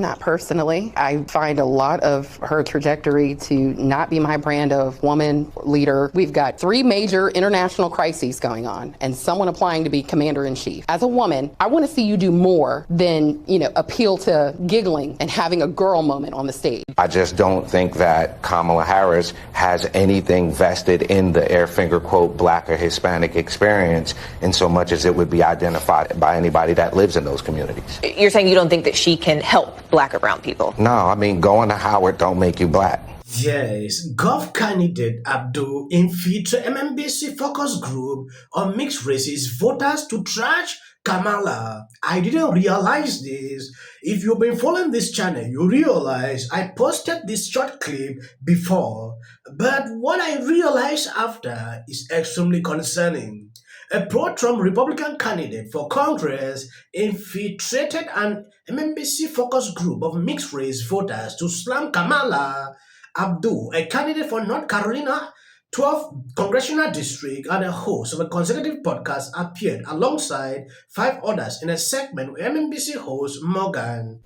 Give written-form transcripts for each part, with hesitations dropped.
Not personally. I find a lot of her trajectory to not be my brand of woman leader. We've got 3 major international crises going on and someone applying to be commander-in-chief. As a woman, I want to see you do more than, appeal to giggling and having a girl moment on the stage. I just don't think that Kamala Harris has anything vested in the air finger quote black or Hispanic experience in so much as it would be identified by anybody that lives in those communities. You're saying you don't think that she can help black or brown people? No, I mean, going to Howard don't make you black. Yes, Gov candidate Addul infiltrated MSNBC focus group on mixed races voters to trash Kamala. I didn't realize this. If you've been following this channel, you realize I posted this short clip before. But what I realized after is extremely concerning. A pro-Trump Republican candidate for Congress infiltrated an MSNBC focus group of mixed-race voters to slam Kamala. Addul, a candidate for North Carolina 12th Congressional District and a host of a conservative podcast, appeared alongside 5 others in a segment with MSNBC host Rogan.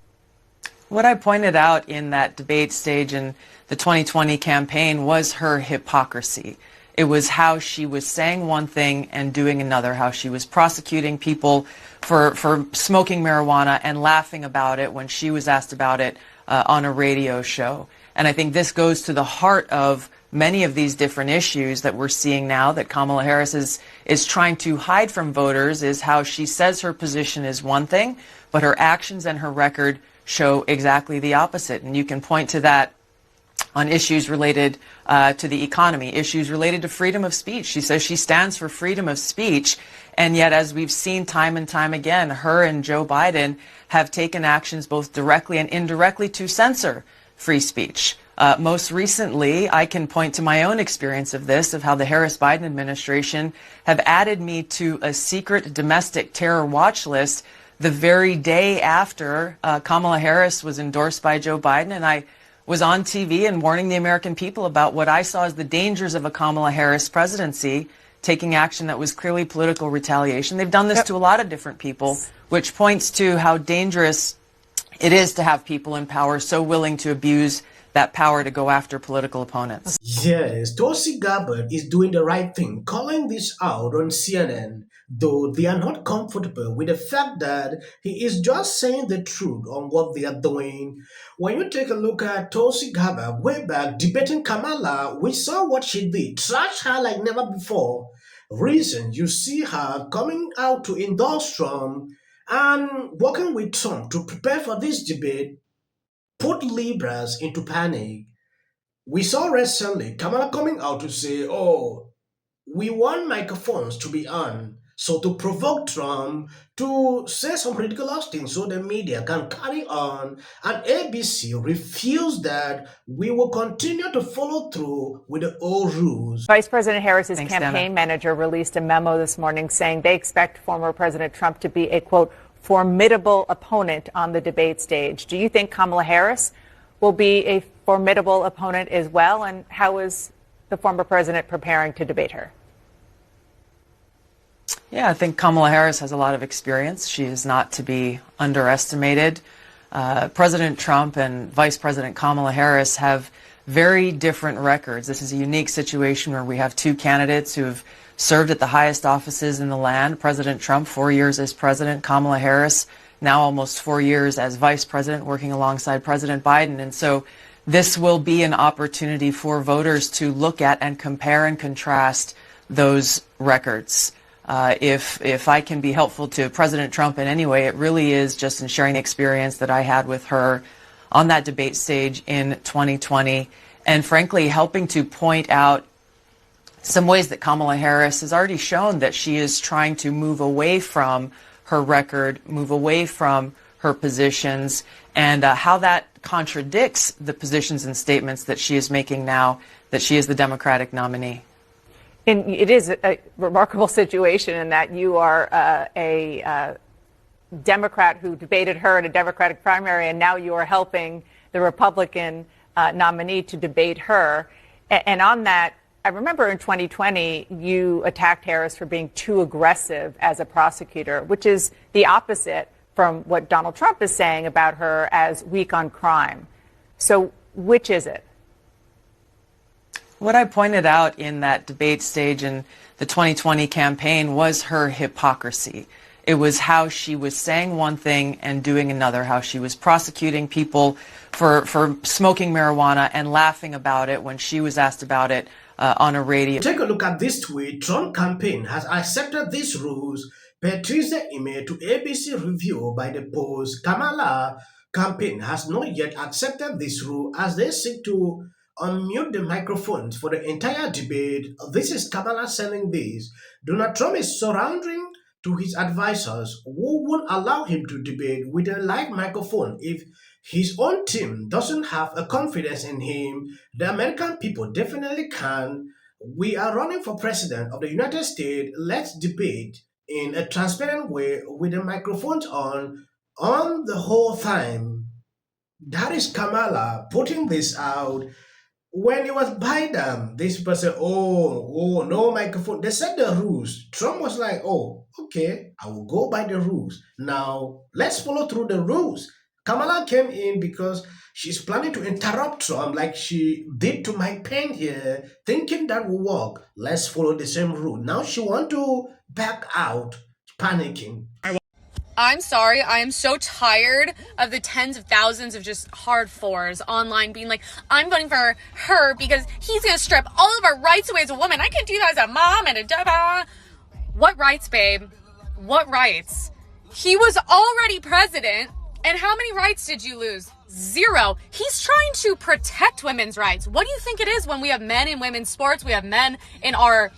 What I pointed out in that debate stage in the 2020 campaign was her hypocrisy. It was how she was saying one thing and doing another, how she was prosecuting people for smoking marijuana and laughing about it when she was asked about it on a radio show. And I think this goes to the heart of many of these different issues that we're seeing now that Kamala Harris is trying to hide from voters, is how she says her position is one thing, but her actions and her record show exactly the opposite. And you can point to that on issues related to the economy, issues related to freedom of speech. She says she stands for freedom of speech, and yet, as we've seen time and time again, her and Joe Biden have taken actions both directly and indirectly to censor free speech. Most recently, I can point to my own experience of this, of how the Harris-Biden administration have added me to a secret domestic terror watch list the very day after Kamala Harris was endorsed by Joe Biden, and I was on TV and warning the American people about what I saw as the dangers of a Kamala Harris presidency, taking action that was clearly political retaliation. They've done this to a lot of different people, which points to how dangerous it is to have people in power so willing to abuse that power to go after political opponents. Yes, Tulsi Gabbard is doing the right thing, calling this out on CNN, though they are not comfortable with the fact that he is just saying the truth on what they are doing. When you take a look at Tulsi Gabbard way back debating Kamala, we saw what she did, trashed her like never before. Reason you see her coming out to endorse Trump and working with Trump to prepare for this debate put Libras into panic. We saw recently Kamala coming out to say, oh, we want microphones to be on. So to provoke Trump to say some ridiculous things so the media can carry on, and ABC refused that. We will continue to follow through with the old rules. Vice President Harris's Thanks, campaign Dana. manager released a memo this morning saying they expect former President Trump to be a, quote, formidable opponent on the debate stage. Do you think Kamala Harris will be a formidable opponent as well? And how is the former president preparing to debate her? Yeah, I think Kamala Harris has a lot of experience. She is not to be underestimated. President Trump and Vice President Kamala Harris have very different records. This is a unique situation where we have 2 candidates who have served at the highest offices in the land. President Trump, 4 years as president. Kamala Harris, now almost 4 years as vice president, working alongside President Biden. And so this will be an opportunity for voters to look at and compare and contrast those records. If I can be helpful to President Trump in any way, it really is just in sharing the experience that I had with her on that debate stage in 2020, and frankly, helping to point out some ways that Kamala Harris has already shown that she is trying to move away from her record, move away from her positions, and how that contradicts the positions and statements that she is making now that she is the Democratic nominee. And it is a remarkable situation in that you are a Democrat who debated her in a Democratic primary, and now you are helping the Republican nominee to debate her. And on that, I remember in 2020, you attacked Harris for being too aggressive as a prosecutor, which is the opposite from what Donald Trump is saying about her as weak on crime. So which is it? What I pointed out in that debate stage in the 2020 campaign was her hypocrisy. It was how she was saying one thing and doing another, how she was prosecuting people for smoking marijuana and laughing about it when she was asked about it on a radio. Take a look at this tweet. Trump campaign has accepted these rules per Tuesday email to ABC review by the Post. Kamala campaign has not yet accepted this rule as they seek to unmute the microphones for the entire debate. This is Kamala saying this. Donald Trump is surrendering to his advisors who won't allow him to debate with a live microphone if his own team doesn't have a confidence in him. The American people definitely can. We are running for president of the United States. Let's debate in a transparent way with the microphones on the whole time. That is Kamala putting this out. When it was Biden, this person, no microphone. They set the rules. Trump was like, oh, okay, I will go by the rules. Now, let's follow through the rules. Kamala came in because she's planning to interrupt Trump like she did to Mike Pence here, thinking that will work. Let's follow the same rule. Now she wants to back out, panicking. I'm sorry, I am so tired of the tens of thousands of just hard fours online being like, I'm voting for her because he's going to strip all of our rights away as a woman. I can't do that as a mom and a da. What rights, babe? What rights? He was already president, and how many rights did you lose? 0. He's trying to protect women's rights. What do you think it is when we have men in women's sports? We have men in our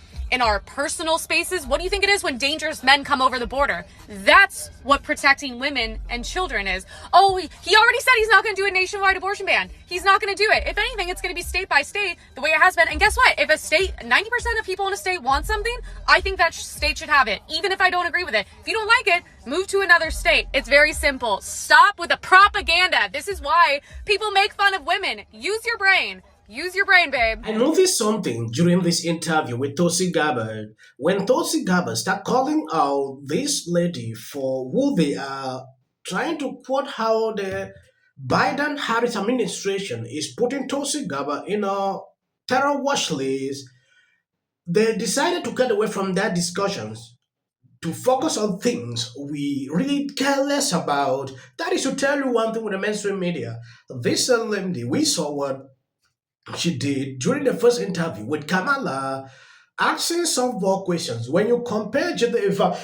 personal spaces. What do you think it is when dangerous men come over the border? That's what protecting women and children is. Oh, he already said he's not going to do a nationwide abortion ban. He's not going to do it. If anything, it's going to be state by state the way it has been. And guess what? If a state, 90% of people in a state want something, I think that state should have it, even if I don't agree with it. If you don't like it, move to another state. It's very simple. Stop with the propaganda. This is why people make fun of women. Use your brain. Use your brain, babe. I noticed something during this interview with Tulsi Gabbard. When Tulsi Gabbard started calling out this lady for who they are, trying to quote how the Biden-Harris administration is putting Tulsi Gabbard in a terror watch list, they decided to cut away from that discussions to focus on things we really care less about. That is to tell you one thing with the mainstream media. This lady, we saw what she did during the first interview with Kamala, asking softball questions. When you compare Jedeva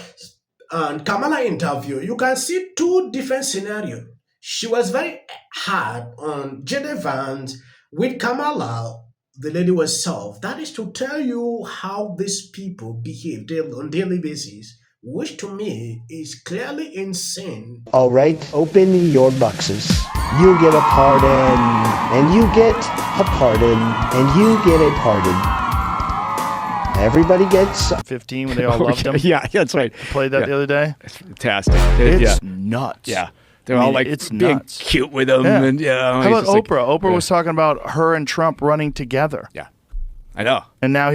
and Kamala interview, you can see two different scenarios. She was very hard on Jedeva. With Kamala, the lady was soft. That is to tell you how these people behave on a daily basis, which to me is clearly insane. All right, open your boxes. You get a pardon, and you get a pardon, and you get a pardon. Everybody gets 15 when they all loved him. Yeah, that's right. Played that the other day. It's fantastic. It's nuts. Yeah. They're all like it's being nuts. cute with him. Yeah. And, How about Oprah? Oprah was talking about her and Trump running together. Yeah. I know. And now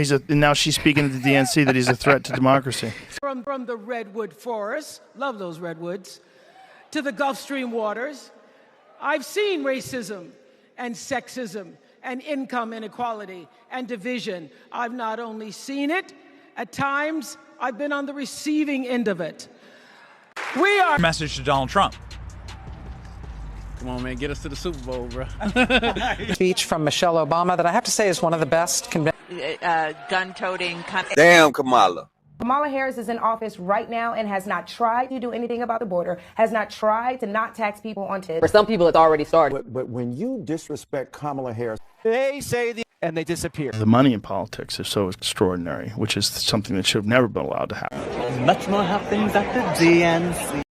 she's speaking to the DNC that he's a threat to democracy. From the redwood forests, love those redwoods, to the Gulf Stream waters, I've seen racism and sexism and income inequality and division. I've not only seen it, at times I've been on the receiving end of it. We are... Message to Donald Trump. Come on, man, get us to the Super Bowl, bro. Speech from Michelle Obama that I have to say is one of the best. Gun-toting. Damn, Kamala. Kamala Harris is in office right now and has not tried to do anything about the border, has not tried to not tax people on tips. For some people, it's already started. But when you disrespect Kamala Harris, they say and they disappear. The money in politics is so extraordinary, which is something that should have never been allowed to happen. Much more happenings at the DNC.